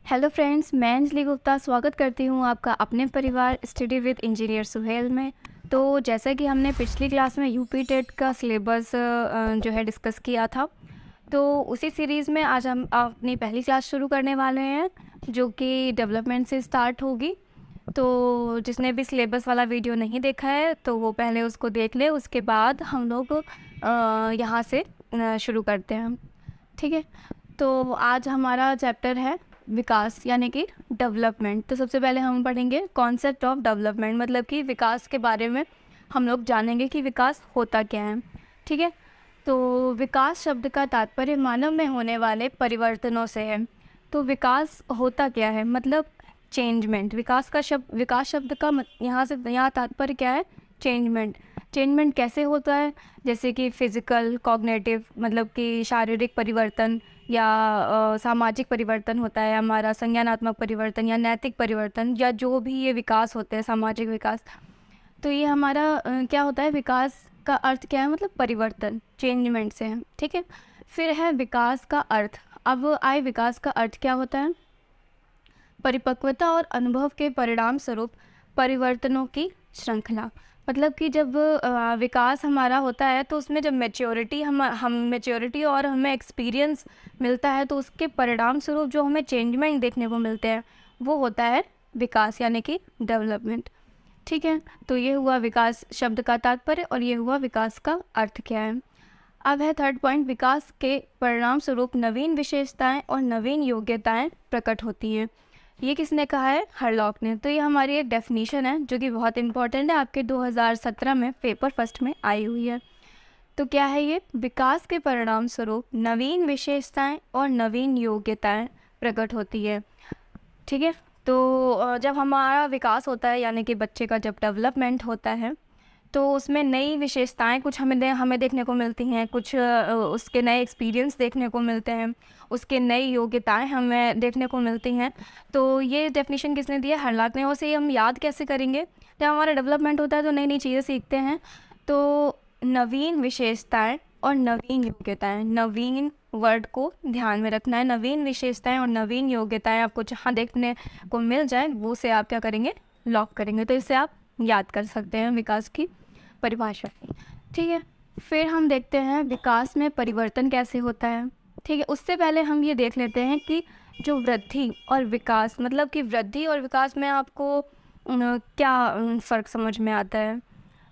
Hello friends, मैं अंजलि गुप्ता स्वागत करती हूँ आपका अपने परिवार स्टडी विद इंजीनियर सुहेल में। तो जैसा कि हमने पिछली क्लास में यूपी टेट का सिलेबस जो है डिस्कस किया था, तो उसी सीरीज़ में आज हम अपनी पहली क्लास शुरू करने वाले हैं जो कि डेवलपमेंट से स्टार्ट होगी। तो जिसने भी सिलेबस वाला वीडियो नहीं देखा है तो वो पहले उसको देख ले, उसके बाद हम लोग यहाँ से शुरू करते हैं। ठीक है, तो आज हमारा चैप्टर है विकास यानी कि डेवलपमेंट। तो सबसे पहले हम पढ़ेंगे कॉन्सेप्ट ऑफ डेवलपमेंट, मतलब कि विकास के बारे में हम लोग जानेंगे कि विकास होता क्या है। ठीक है, तो विकास शब्द का तात्पर्य मानव में होने वाले परिवर्तनों से है। तो विकास होता क्या है, मतलब चेंजमेंट। विकास शब्द का यहाँ तात्पर्य क्या है, चेंजमेंट। चेंजमेंट कैसे होता है, जैसे कि फिज़िकल, कॉग्निटिव, मतलब कि शारीरिक परिवर्तन या सामाजिक परिवर्तन होता है हमारा, संज्ञानात्मक परिवर्तन या नैतिक परिवर्तन, या जो भी ये विकास होते हैं, सामाजिक विकास। तो ये हमारा क्या होता है, विकास का अर्थ क्या है, मतलब परिवर्तन, चेंजमेंट से है। ठीक है, फिर है विकास का अर्थ। अब आए विकास का अर्थ क्या होता है, परिपक्वता और अनुभव के परिणाम स्वरूप परिवर्तनों की श्रृंखला। मतलब कि जब विकास हमारा होता है तो उसमें जब मैच्योरिटी हम मैच्योरिटी और हमें एक्सपीरियंस मिलता है तो उसके परिणाम स्वरूप जो हमें चेंजमेंट देखने को मिलते हैं वो होता है विकास यानी कि डेवलपमेंट। ठीक है, तो ये हुआ विकास शब्द का तात्पर्य और ये हुआ विकास का अर्थ क्या है। अब है थर्ड पॉइंट, विकास के परिणाम स्वरूप नवीन विशेषताएं और नवीन योग्यताएं प्रकट होती हैं। ये किसने कहा है, हरलॉक ने। तो ये हमारी एक डेफिनीशन है जो कि बहुत इंपॉर्टेंट है, आपके 2017 में पेपर फर्स्ट में आई हुई है। तो क्या है ये, विकास के परिणाम स्वरूप नवीन विशेषताएं और नवीन योग्यताएं प्रकट होती है। ठीक है, तो जब हमारा विकास होता है यानी कि बच्चे का जब डेवलपमेंट होता है तो उसमें नई विशेषताएं कुछ हमें देखने को मिलती हैं, कुछ उसके नए एक्सपीरियंस देखने को मिलते हैं, उसके नई योग्यताएं हमें देखने को मिलती हैं। तो ये डेफिनेशन किसने दिया, हरलॉक ने। उसे हम याद कैसे करेंगे, जब हमारा डेवलपमेंट होता है तो नई नई चीज़ें सीखते हैं। तो नवीन विशेषताएं और नवीन योग्यताएं, नवीन वर्ड को ध्यान में रखना है। नवीन विशेषताएं और नवीन योग्यताएं आपको जहाँ देखने को मिल जाए वो से आप क्या करेंगे, लॉक करेंगे। तो इससे आप याद कर सकते हैं विकास की परिभाषा। ठीक है, फिर हम देखते हैं विकास में परिवर्तन कैसे होता है। ठीक है, उससे पहले हम ये देख लेते हैं कि जो वृद्धि और विकास, मतलब कि वृद्धि और विकास में आपको क्या फ़र्क समझ में आता है।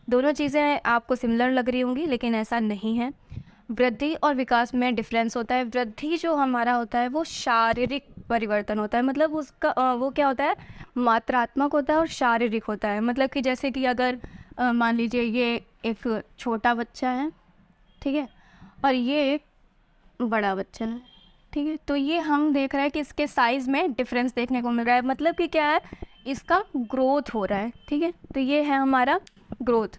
दोनों चीज़ें आपको सिमिलर लग रही होंगी लेकिन ऐसा नहीं है। वृद्धि और विकास में डिफरेंस होता है। वृद्धि जो हमारा होता है वो शारीरिक परिवर्तन होता है, मतलब उसका वो क्या होता है, मात्रात्मक होता है और शारीरिक होता है। मतलब कि जैसे कि अगर मान लीजिए ये एक छोटा बच्चा है, ठीक है, और ये एक बड़ा बच्चा है। ठीक है, तो ये हम देख रहे हैं कि इसके साइज़ में डिफरेंस देखने को मिल रहा है, मतलब कि क्या है, इसका ग्रोथ हो रहा है। ठीक है, तो ये है हमारा ग्रोथ।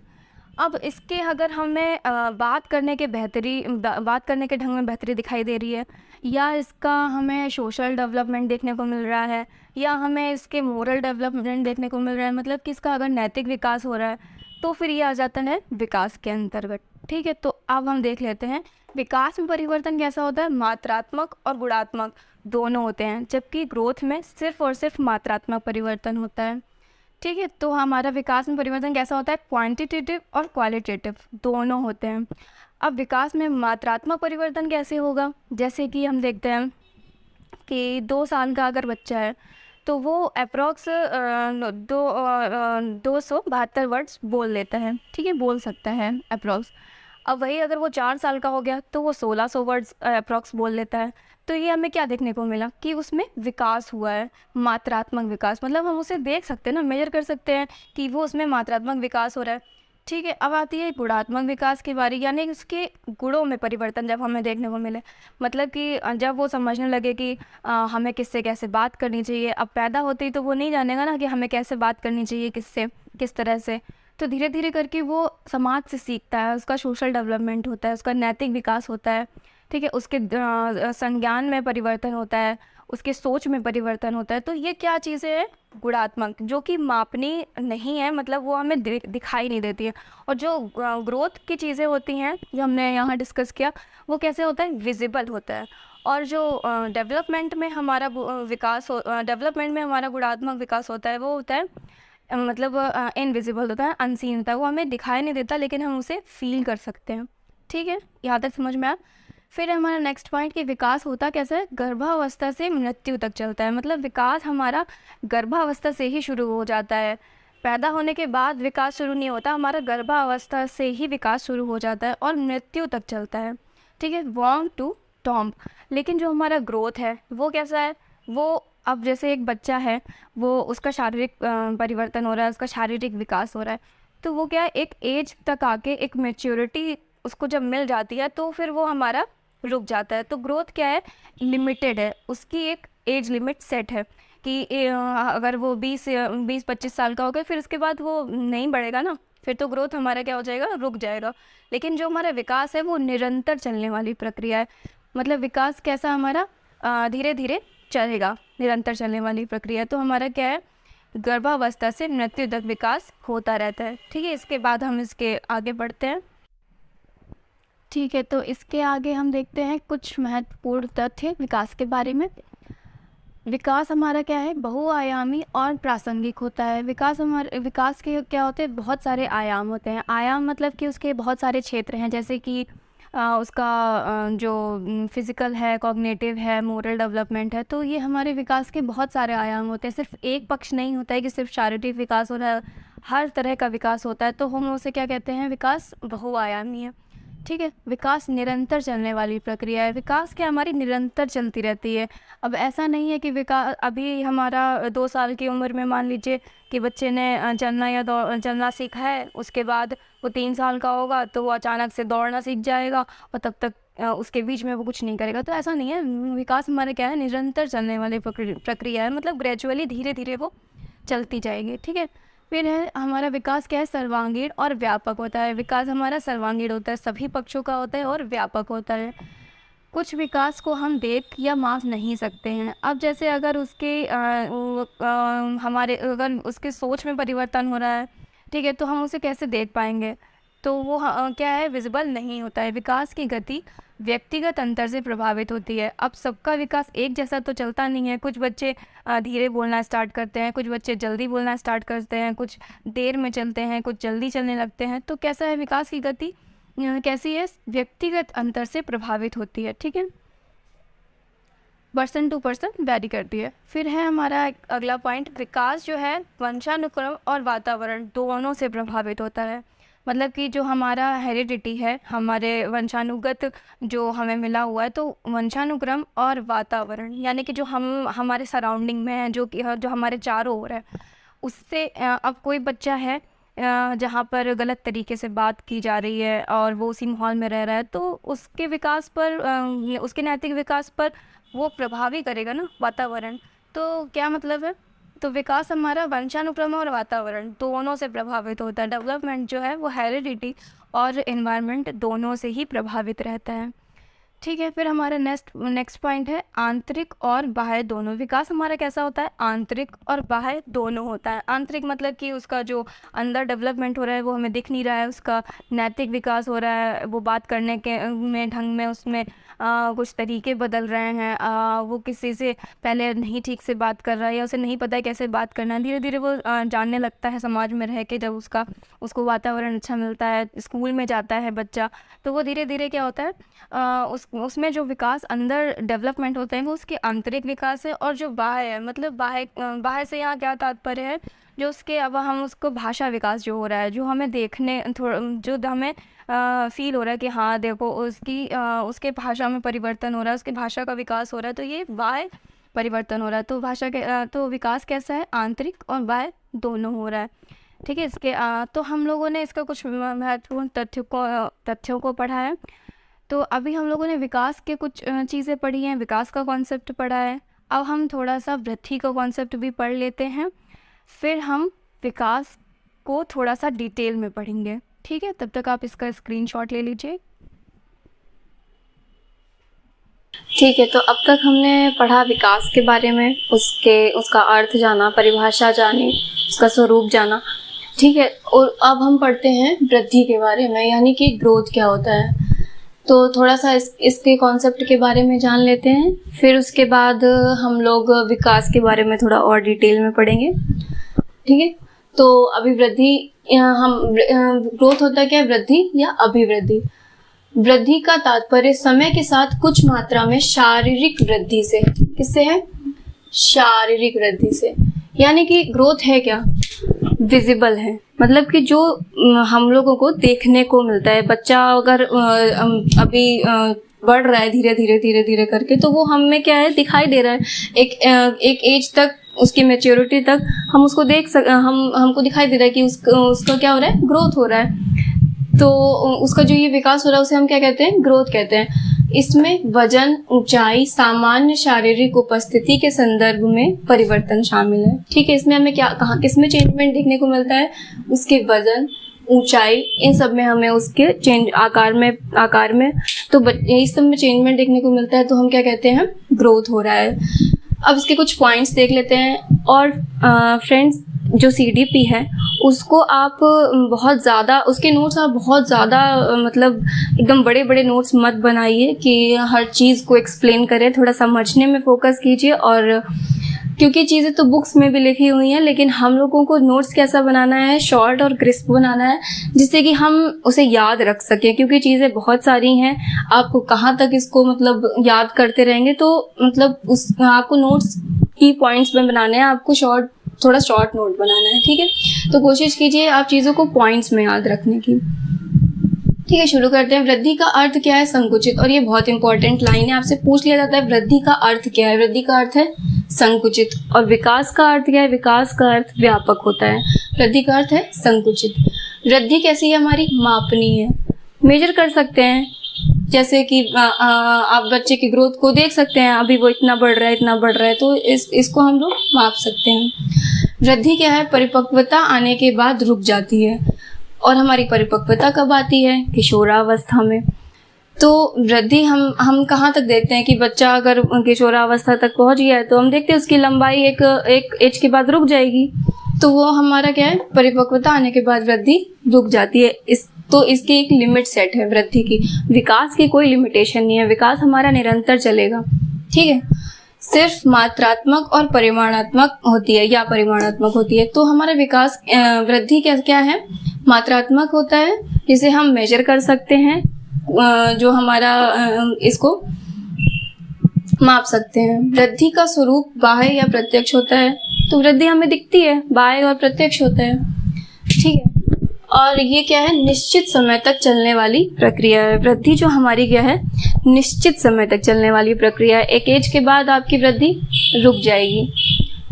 अब इसके अगर हमें बात करने के ढंग में बेहतरी दिखाई दे रही है, या इसका हमें सोशल डेवलपमेंट देखने को मिल रहा है, या हमें इसके मोरल डेवलपमेंट देखने को मिल रहा है, मतलब कि इसका अगर नैतिक विकास हो रहा है, तो फिर ये आ जाता है विकास के अंतर्गत। ठीक है, तो अब हम देख लेते हैं विकास में परिवर्तन कैसा होता है। मात्रात्मक और गुणात्मक दोनों होते हैं, जबकि ग्रोथ में सिर्फ और सिर्फ मात्रात्मक परिवर्तन होता है। ठीक है, तो हमारा विकास में परिवर्तन कैसा होता है, क्वांटिटेटिव और क्वालिटेटिव दोनों होते हैं। अब विकास में मात्रात्मक परिवर्तन कैसे होगा, जैसे कि हम देखते हैं कि 2 साल का अगर बच्चा है तो वो अप्रॉक्स 272 वर्ड्स बोल लेता है। ठीक है, बोल सकता है अप्रॉक्स। अब वही अगर वो 4 साल का हो गया तो वो 1600 वर्ड्स अप्रॉक्स बोल लेता है। तो ये हमें क्या देखने को मिला कि उसमें विकास हुआ है, मात्रात्मक विकास। मतलब हम उसे देख सकते हैं ना, मेजर कर सकते हैं कि वो उसमें मात्रात्मक विकास हो रहा है। ठीक है, अब आती है गुणात्मक विकास की बारी, यानी उसके गुणों में परिवर्तन जब हमें देखने को मिले। मतलब कि जब वो समझने लगे कि हमें किससे कैसे बात करनी चाहिए। अब पैदा होते ही तो वो नहीं जानेगा ना कि हमें कैसे बात करनी चाहिए, किससे किस तरह से। तो धीरे धीरे करके वो समाज से सीखता है, उसका सोशल डेवलपमेंट होता है, उसका नैतिक विकास होता है। ठीक है, उसके संज्ञान में परिवर्तन होता है, उसके सोच में परिवर्तन होता है। तो ये क्या चीज़ें हैं, गुणात्मक, जो कि मापनी नहीं है, मतलब वो हमें दिखाई नहीं देती है। और जो ग्रोथ की चीज़ें होती हैं जो हमने यहाँ डिस्कस किया, वो कैसे होता है, विजिबल होता है। और जो डेवलपमेंट में हमारा डेवलपमेंट में हमारा गुणात्मक विकास होता है वो होता है मतलब इनविजिबल होता है, अनसीन होता है, वो हमें दिखाई नहीं देता लेकिन हम उसे फील कर सकते हैं। ठीक है, यहाँ तक समझ में आया। फिर हमारा नेक्स्ट पॉइंट कि विकास होता कैसे है, गर्भावस्था से मृत्यु तक चलता है। मतलब विकास हमारा गर्भावस्था से ही शुरू हो जाता है, पैदा होने के बाद विकास शुरू नहीं होता, हमारा गर्भावस्था से ही विकास शुरू हो जाता है और मृत्यु तक चलता है। ठीक है, वॉर्म टू टॉम्ब। लेकिन जो हमारा ग्रोथ है वो कैसा है, वो अब जैसे एक बच्चा है, वो उसका शारीरिक परिवर्तन हो रहा है, उसका शारीरिक विकास हो रहा है, तो वो क्या है, एक एज तक आके एक मैच्योरिटी उसको जब मिल जाती है तो फिर वो हमारा रुक जाता है। तो ग्रोथ क्या है, लिमिटेड है, उसकी एक एज लिमिट सेट है कि अगर वो 20-25 साल का हो गया फिर उसके बाद वो नहीं बढ़ेगा ना, फिर तो ग्रोथ हमारा क्या हो जाएगा, रुक जाएगा। लेकिन जो हमारा विकास है वो निरंतर चलने वाली प्रक्रिया है। मतलब विकास कैसा हमारा धीरे धीरे चलेगा, निरंतर चलने वाली प्रक्रिया। तो हमारा क्या है, गर्भावस्था से मृत्यु तक विकास होता रहता है। ठीक है, इसके बाद हम इसके आगे बढ़ते हैं। ठीक है, तो इसके आगे हम देखते हैं कुछ महत्वपूर्ण तथ्य विकास के बारे में। विकास हमारा क्या है, बहुआयामी और प्रासंगिक होता है। विकास के क्या होते हैं, बहुत सारे आयाम होते हैं। आयाम मतलब कि उसके बहुत सारे क्षेत्र हैं, जैसे कि उसका जो फिज़िकल है, कॉग्निटिव है, मोरल डेवलपमेंट है। तो ये हमारे विकास के बहुत सारे आयाम होते हैं। सिर्फ एक पक्ष नहीं होता है कि सिर्फ शारीरिक विकास हो रहा है, हर तरह का विकास होता है। तो हम उसे क्या कहते हैं, विकास बहुआयामी है। ठीक है, विकास निरंतर चलने वाली प्रक्रिया है। विकास क्या, हमारी निरंतर चलती रहती है। अब ऐसा नहीं है कि विकास अभी हमारा 2 साल की उम्र में मान लीजिए कि बच्चे ने चलना या चलना सीखा है, उसके बाद वो 3 साल का होगा तो वो अचानक से दौड़ना सीख जाएगा और तब तक उसके बीच में वो कुछ नहीं करेगा। तो ऐसा नहीं है, विकास हमारा क्या है, निरंतर चलने वाली प्रक्रिया है। मतलब ग्रेजुअली धीरे धीरे वो चलती जाएगी। ठीक है, फिर है हमारा विकास क्या है, सर्वांगीण और व्यापक होता है। विकास हमारा सर्वांगीण होता है, सभी पक्षों का होता है और व्यापक होता है। कुछ विकास को हम देख या माप नहीं सकते हैं। अब जैसे अगर अगर उसके सोच में परिवर्तन हो रहा है, ठीक है, तो हम उसे कैसे देख पाएंगे, तो वो क्या है, विजिबल नहीं होता है। विकास की गति व्यक्तिगत अंतर से प्रभावित होती है। अब सबका विकास एक जैसा तो चलता नहीं है। कुछ बच्चे धीरे बोलना स्टार्ट करते हैं, कुछ बच्चे जल्दी बोलना स्टार्ट करते हैं, कुछ देर में चलते हैं, कुछ जल्दी चलने लगते हैं। तो कैसा है, विकास की गति कैसी है, व्यक्तिगत अंतर से प्रभावित होती है। ठीक है, पर्सन टू पर्सन वैरी करती है। फिर है हमारा अगला पॉइंट, विकास जो है वंशानुक्रम और वातावरण दोनों से प्रभावित होता है। मतलब कि जो हमारा हेरिडिटी है, हमारे वंशानुगत जो हमें मिला हुआ है, तो वंशानुक्रम और वातावरण यानी कि जो हमारे सराउंडिंग में है, जो हमारे चारों ओर है, उससे अब कोई बच्चा है जहाँ पर गलत तरीके से बात की जा रही है और वो उसी माहौल में रह रहा है, तो उसके विकास पर उसके नैतिक विकास पर वो प्रभावी करेगा ना वातावरण। तो क्या मतलब है, तो विकास हमारा वंशानुक्रम और वातावरण दोनों से प्रभावित होता है। डेवलपमेंट जो है वो हेरिडिटी और एनवायरनमेंट दोनों से ही प्रभावित रहता है। ठीक है, फिर हमारा नेक्स्ट पॉइंट है आंतरिक और बाह्य दोनों। विकास हमारा कैसा होता है, आंतरिक और बाह्य दोनों होता है। आंतरिक मतलब कि उसका जो अंदर डेवलपमेंट हो रहा है वो हमें दिख नहीं रहा है, उसका नैतिक विकास हो रहा है, वो बात करने के में ढंग में उसमें कुछ तरीके बदल रहे हैं, वो किसी से पहले नहीं ठीक से बात कर रहा है या उसे नहीं पता है कैसे बात करना है। धीरे धीरे वो जानने लगता है समाज में रह के, जब उसको वातावरण अच्छा मिलता है, स्कूल में जाता है बच्चा, तो वो धीरे धीरे क्या होता है, उसमें जो विकास अंदर डेवलपमेंट होते हैं वो उसके आंतरिक विकास है। और जो बाह्य है, मतलब बाह्य से यहाँ क्या तात्पर्य है, जो उसके अब हम उसको भाषा विकास जो हो रहा है, जो हमें देखने जो हमें फील हो रहा है कि हाँ देखो उसके भाषा में परिवर्तन हो रहा है, उसके भाषा का विकास हो रहा है, तो ये बाह्य परिवर्तन हो रहा है। तो भाषा के तो विकास कैसा है, आंतरिक और बाह्य दोनों हो रहा है। ठीक है, इसके तो हम लोगों ने इसका कुछ महत्वपूर्ण तथ्यों को पढ़ा है। तो अभी हम लोगों ने विकास के कुछ चीज़ें पढ़ी हैं, विकास का कॉन्सेप्ट पढ़ा है। अब हम थोड़ा सा वृद्धि का कॉन्सेप्ट भी पढ़ लेते हैं, फिर हम विकास को थोड़ा सा डिटेल में पढ़ेंगे। ठीक है, तब तक आप इसका स्क्रीनशॉट ले लीजिए। ठीक है, तो अब तक हमने पढ़ा विकास के बारे में, उसका अर्थ जाना, परिभाषा जानी, उसका स्वरूप जाना। ठीक है, और अब हम पढ़ते हैं वृद्धि के बारे में, यानी कि ग्रोथ क्या होता है। तो थोड़ा सा इसके कॉन्सेप्ट के बारे में जान लेते हैं, फिर उसके बाद हम लोग विकास के बारे में थोड़ा और डिटेल में पढ़ेंगे। ठीक है, तो अभिवृद्धि, ग्रोथ होता क्या है, वृद्धि या अभिवृद्धि। वृद्धि का तात्पर्य समय के साथ कुछ मात्रा में शारीरिक वृद्धि से, किससे है, शारीरिक वृद्धि से। यानी कि ग्रोथ है क्या, विजिबल है, मतलब कि जो हम लोगों को देखने को मिलता है। बच्चा अगर अभी बढ़ रहा है धीरे धीरे धीरे धीरे करके, तो वो हमें क्या है, दिखाई दे रहा है। एक एज तक, उसकी मैच्योरिटी तक हम उसको हमको दिखाई दे रहा है कि उसका क्या हो रहा है, ग्रोथ हो रहा है। तो उसका जो ये विकास हो रहा है उसे हम क्या कहते हैं, ग्रोथ कहते हैं। इसमें वजन, ऊंचाई, सामान्य शारीरिक उपस्थिति के संदर्भ में परिवर्तन शामिल है। ठीक है, इसमें हमें किसमें चेंजमेंट देखने को मिलता है, उसके वजन, ऊंचाई, इन सब में हमें उसके चेंज, आकार में तो इस सब में चेंजमेंट देखने को मिलता है, तो हम क्या कहते हैं, ग्रोथ हो रहा है। अब इसके कुछ पॉइंट्स देख लेते हैं। और फ्रेंड्स, जो CDP है उसको आप बहुत ज़्यादा, उसके नोट्स आप बहुत ज़्यादा मतलब एकदम बड़े बड़े नोट्स मत बनाइए कि हर चीज़ को एक्सप्लेन करें, थोड़ा समझने में फोकस कीजिए। और क्योंकि चीज़ें तो बुक्स में भी लिखी हुई हैं, लेकिन हम लोगों को नोट्स कैसा बनाना है, शॉर्ट और क्रिस्प बनाना है, जिससे कि हम उसे याद रख सकें। क्योंकि चीज़ें बहुत सारी हैं, आपको कहाँ तक इसको मतलब याद करते रहेंगे, तो मतलब आपको नोट्स की पॉइंट्स में बनाने हैं, आपको थोड़ा शॉर्ट नोट बनाना है। ठीक है, तो कोशिश कीजिए आप चीज़ों को पॉइंट्स में याद रखने की। ठीक है, शुरू करते हैं। वृद्धि का अर्थ क्या है, संकुचित। और ये बहुत इंपॉर्टेंट लाइन है, आपसे पूछ लिया जाता है वृद्धि का अर्थ क्या है। वृद्धि का अर्थ है संकुचित। और विकास का अर्थ क्या है, विकास का अर्थ व्यापक होता है, वृद्धि का अर्थ है संकुचित। वृद्धि कैसी है, हमारी मापनीय है, मेजर कर सकते हैं। जैसे कि आप बच्चे की ग्रोथ को देख सकते हैं, अभी वो इतना बढ़ रहा है, तो इसको हम लोग माप सकते हैं। वृद्धि क्या है, परिपक्वता आने के बाद रुक जाती है। और हमारी परिपक्वता कब आती है, किशोरावस्था में। तो वृद्धि हम कहाँ तक देखते हैं कि बच्चा अगर किशोरावस्था तक पहुँच गया है, तो हम देखते हैं उसकी लंबाई एक एज के बाद रुक जाएगी। तो वो हमारा क्या है, परिपक्वता आने के बाद वृद्धि रुक जाती है। तो इसकी एक लिमिट सेट है वृद्धि की। विकास की कोई लिमिटेशन नहीं है, विकास हमारा निरंतर चलेगा। ठीक है, सिर्फ मात्रात्मक और परिमाणात्मक होती है या परिमाणात्मक होती है। तो हमारा विकास, वृद्धि क्या है, मात्रात्मक होता है, जिसे हम मेजर कर सकते हैं, जो हमारा इसको माप सकते हैं। वृद्धि का स्वरूप बाह्य या प्रत्यक्ष होता है। तो वृद्धि हमें दिखती है, बाह्य और प्रत्यक्ष होता है। ठीक है, और ये क्या है, निश्चित समय तक चलने वाली प्रक्रिया है। वृद्धि जो हमारी क्या है, निश्चित समय तक चलने वाली प्रक्रिया है। एक एज के बाद आपकी वृद्धि रुक जाएगी।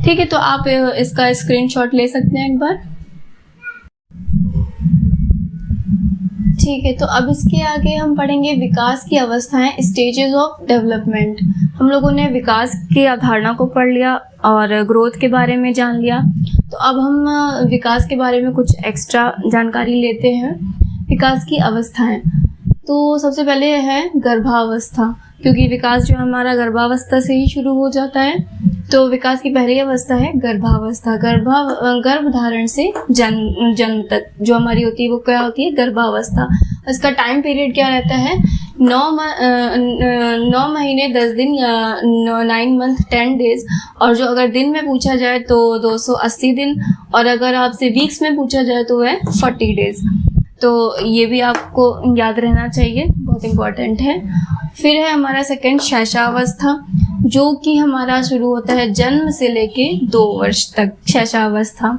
ठीक है, तो आप इसका स्क्रीनशॉट ले सकते हैं एक बार। ठीक है, तो अब इसके आगे हम पढ़ेंगे विकास की अवस्थाएं, स्टेजेस ऑफ डेवलपमेंट। हम लोगों ने विकास की अवधारणा को पढ़ लिया और ग्रोथ के बारे में जान लिया। तो अब हम विकास के बारे में कुछ एक्स्ट्रा जानकारी लेते हैं। विकास की अवस्थाएं, तो सबसे पहले है गर्भावस्था, क्योंकि विकास जो हमारा गर्भावस्था से ही शुरू हो जाता है। तो विकास की पहली अवस्था है गर्भावस्था। गर्भधारण से जन्म तक जो हमारी होती है वो क्या होती है, गर्भावस्था। इसका टाइम पीरियड क्या रहता है, 9 महीने 10 दिन या 9 मंथ 10 डेज। और जो अगर दिन में पूछा जाए तो 280 दिन, और अगर आपसे वीक्स में पूछा जाए तो वह 40 डेज। तो ये भी आपको याद रहना चाहिए, बहुत इम्पोर्टेंट है। फिर है हमारा सेकंड शैशवावस्था, जो कि हमारा शुरू होता है जन्म से लेके 2 वर्ष तक, शैशवावस्था।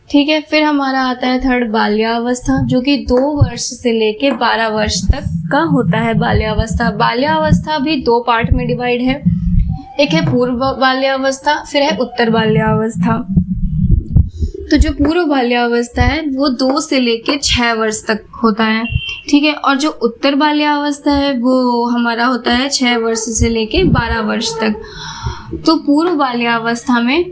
ठीक है, फिर हमारा आता है थर्ड बाल्यावस्था, जो कि 2 वर्ष से लेके 12 वर्ष तक का होता है बाल्यावस्था। बाल्यावस्था भी 2 पार्ट में डिवाइड है, एक है पूर्व बाल्यावस्था, फिर है उत्तर बाल्यावस्था। तो जो पूर्व बाल्यावस्था है वो 2 से लेके 6 वर्ष तक होता है। ठीक है, और जो उत्तर बाल्यावस्था है वो हमारा होता है 6 वर्ष से लेके 12 वर्ष तक। तो पूर्व बाल्यावस्था में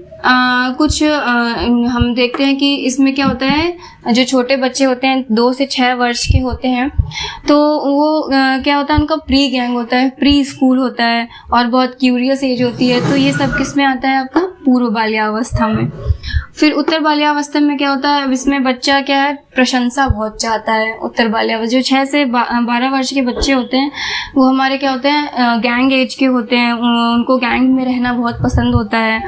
कुछ हम देखते हैं कि इसमें क्या होता है, जो छोटे बच्चे होते हैं 2 से 6 वर्ष के होते हैं, तो वो क्या होता है, उनका प्री गैंग होता है, प्री स्कूल होता है, और बहुत क्यूरियस एज होती है। तो ये सब किस में आता है, आपका पूर्व बाल्यावस्था में। फिर उत्तर बाल्यावस्था में क्या होता है, अब इसमें बच्चा क्या है, प्रशंसा बहुत चाहता है। उत्तर बाल्यावस्था जो 6 से 12 वर्ष के बच्चे होते हैं वो हमारे क्या होते हैं, गैंग एज के होते हैं। उनको गैंग में रहना बहुत पसंद होता है,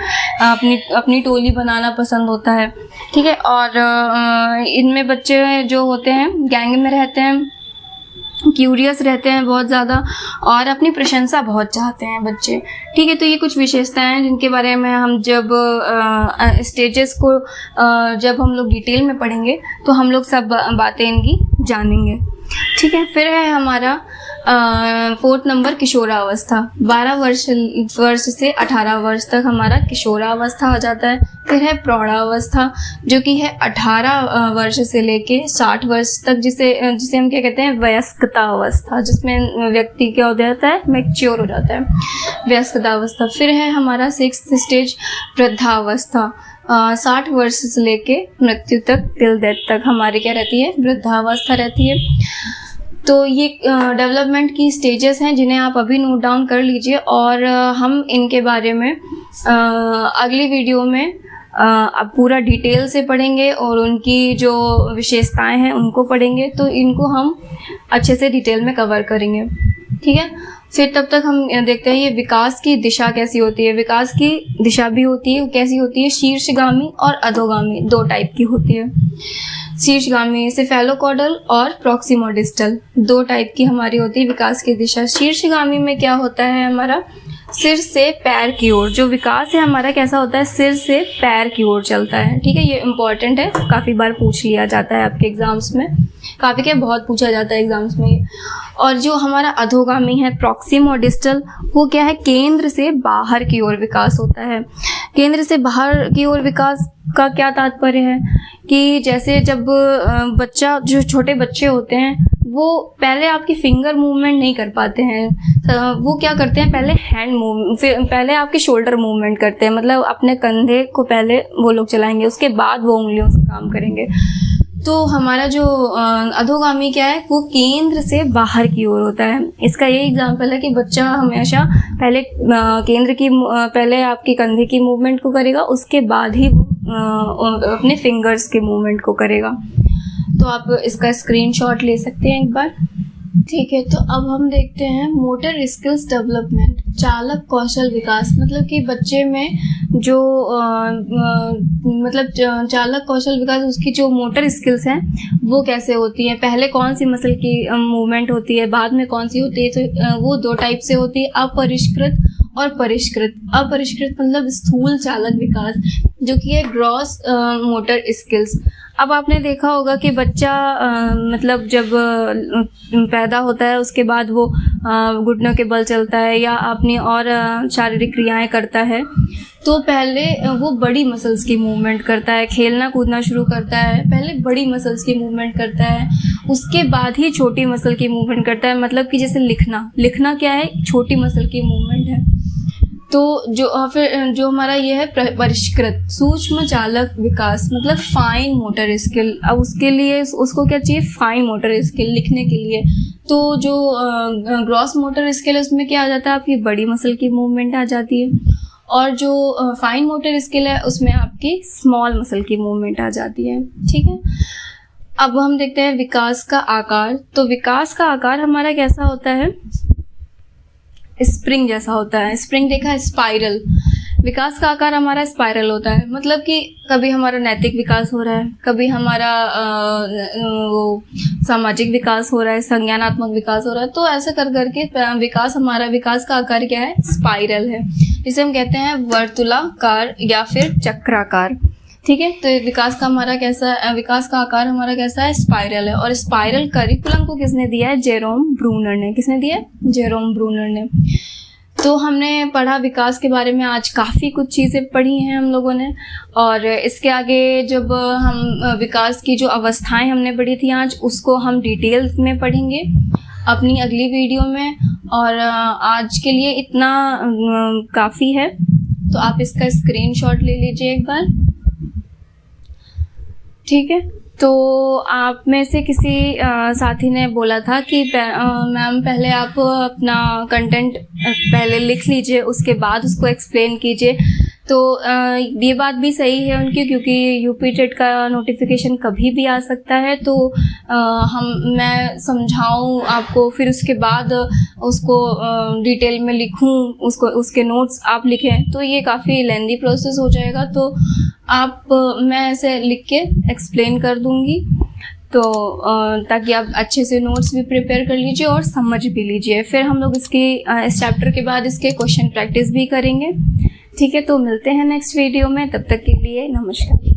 अपनी टोली बनाना पसंद होता है, ठीक है। और इनमें बच्चे जो होते हैं गैंग में रहते हैं, क्यूरियस रहते हैं बहुत ज़्यादा, और अपनी प्रशंसा बहुत चाहते हैं बच्चे, ठीक है। तो ये कुछ विशेषताएं हैं जिनके बारे में हम जब स्टेजेस को जब हम लोग डिटेल में पढ़ेंगे तो हम लोग सब बातें इनकी जानेंगे, ठीक है। फिर है हमारा 4th नंबर किशोरावस्था। 12 वर्ष से 18 वर्ष तक हमारा किशोरावस्था आ जाता है। फिर है प्रौढ़ावस्था जो कि है 18 वर्ष से लेके 60 वर्ष तक, जिसे हम क्या कहते हैं, वयस्कता अवस्था, जिसमें व्यक्ति क्या हो जाता है, मैच्योर हो जाता है, वयस्कता अवस्था। फिर है हमारा 6th स्टेज वृद्धावस्था। 60 वर्ष से लेके मृत्यु तक, टिल डेथ तक हमारी क्या रहती है, वृद्धावस्था रहती है। तो ये डेवलपमेंट की स्टेजेस हैं जिन्हें आप अभी नोट डाउन कर लीजिए, और हम इनके बारे में अगली वीडियो में अब पूरा डिटेल से पढ़ेंगे और उनकी जो विशेषताएं हैं उनको पढ़ेंगे, तो इनको हम अच्छे से डिटेल में कवर करेंगे, ठीक है। फिर तब तक हम देखते हैं ये विकास की दिशा कैसी होती है। विकास की दिशा भी होती है, कैसी होती है, शीर्षगामी और अधोगामी 2 टाइप की होती है। शीर्षगामी सेफेलोकॉडल और प्रॉक्सिमोडिस्टल 2 टाइप की हमारी होती है विकास की दिशा। शीर्षगामी में क्या होता है, हमारा सिर से पैर की ओर जो विकास है हमारा कैसा होता है, सिर से पैर की ओर चलता है, ठीक है। ये इम्पॉर्टेंट है, काफ़ी बार पूछ लिया जाता है आपके एग्जाम्स में, काफ़ी क्या बहुत पूछा जाता है एग्जाम्स में। और जो हमारा अधोगामी है प्रॉक्सिमोडिस्टल, वो क्या है, केंद्र से बाहर की ओर विकास होता है। केंद्र से बाहर की ओर विकास का क्या तात्पर्य है कि जैसे जब बच्चा, जो छोटे बच्चे होते हैं वो पहले आपकी फिंगर मूवमेंट नहीं कर पाते हैं, वो क्या करते हैं, पहले हैंड मूव, फिर पहले आपके शोल्डर मूवमेंट करते हैं, मतलब अपने कंधे को पहले वो लोग चलाएंगे, उसके बाद वो उंगलियों से काम करेंगे। तो हमारा जो अधोगामी क्या है, वो केंद्र से बाहर की ओर होता है। इसका ये एग्जांपल है कि बच्चा हमेशा पहले पहले आपके कंधे की मूवमेंट को करेगा, उसके बाद ही अपने फिंगर्स के मूवमेंट को करेगा। तो आप इसका स्क्रीनशॉट ले सकते हैं एक बार, ठीक है। तो अब हम देखते हैं मोटर स्किल्स डेवलपमेंट, चालक कौशल विकास, मतलब कि बच्चे में जो मतलब चालक कौशल विकास, उसकी जो मोटर स्किल्स हैं वो कैसे होती हैं, पहले कौन सी मसल की मूवमेंट होती है, बाद में कौन सी होती है। तो वो 2 टाइप से होती है, अपरिष्कृत और परिष्कृत। अपरिष्कृत मतलब स्थूल चालक विकास, जो कि है ग्रॉस मोटर स्किल्स। अब आपने देखा होगा कि बच्चा मतलब जब पैदा होता है उसके बाद वो घुटनों के बल चलता है या अपनी और शारीरिक क्रियाएं करता है, तो पहले वो बड़ी मसल्स की मूवमेंट करता है, खेलना कूदना शुरू करता है, पहले बड़ी मसल्स की मूवमेंट करता है, उसके बाद ही छोटी मसल की मूवमेंट करता है। मतलब कि जैसे लिखना क्या है, छोटी मसल की मूवमेंट है। तो फिर जो हमारा ये है परिष्कृत सूक्ष्म चालक विकास, मतलब फाइन मोटर स्किल। अब उसके लिए उसको क्या चाहिए, फाइन मोटर स्किल लिखने के लिए। तो जो ग्रॉस मोटर स्किल है उसमें क्या आ जाता है, आपकी बड़ी मसल की मूवमेंट आ जाती है, और जो फाइन मोटर स्किल है उसमें आपकी स्मॉल मसल की मूवमेंट आ जाती है, ठीक है। अब हम देखते हैं विकास का आकार। तो विकास का आकार हमारा कैसा होता है, स्प्रिंग जैसा होता है। स्प्रिंग देखा है, स्पाइरल। विकास का आकार हमारा स्पाइरल होता है, मतलब कि कभी हमारा नैतिक विकास हो रहा है, कभी हमारा वो सामाजिक विकास हो रहा है, संज्ञानात्मक विकास हो रहा है। तो ऐसा कर करके हमारा विकास का आकार क्या है, स्पाइरल है, जिसे हम कहते हैं वर्तुलाकार या फिर चक्राकार, ठीक है। तो विकास का आकार हमारा कैसा है, स्पाइरल है। और स्पाइरल करिकुलम को किसने दिया है, जेरोम ब्रूनर ने। किसने दिया है, जेरोम ब्रूनर ने। तो हमने पढ़ा विकास के बारे में, आज काफ़ी कुछ चीज़ें पढ़ी हैं हम लोगों ने। और इसके आगे जब हम विकास की जो अवस्थाएं हमने पढ़ी थी आज, उसको हम डिटेल में पढ़ेंगे अपनी अगली वीडियो में। और आज के लिए इतना काफ़ी है, तो आप इसका स्क्रीनशॉट ले लीजिए एक बार, ठीक है। तो आप में से किसी साथी ने बोला था कि मैम पहले आप अपना कंटेंट पहले लिख लीजिए, उसके बाद उसको एक्सप्लेन कीजिए। तो ये बात भी सही है उनकी, क्योंकि यूपी टेट का नोटिफिकेशन कभी भी आ सकता है। तो मैं समझाऊँ आपको, फिर उसके बाद उसको डिटेल में लिखूँ, उसके नोट्स आप लिखें, तो ये काफ़ी लेंदी प्रोसेस हो जाएगा। तो मैं ऐसे लिख के एक्सप्लेन कर दूँगी, तो ताकि आप अच्छे से नोट्स भी प्रिपेयर कर लीजिए और समझ भी लीजिए। फिर हम लोग इस चैप्टर के बाद इसके क्वेश्चन प्रैक्टिस भी करेंगे। ठीक है, तो मिलते हैं नेक्स्ट वीडियो में, तब तक के लिए नमस्कार।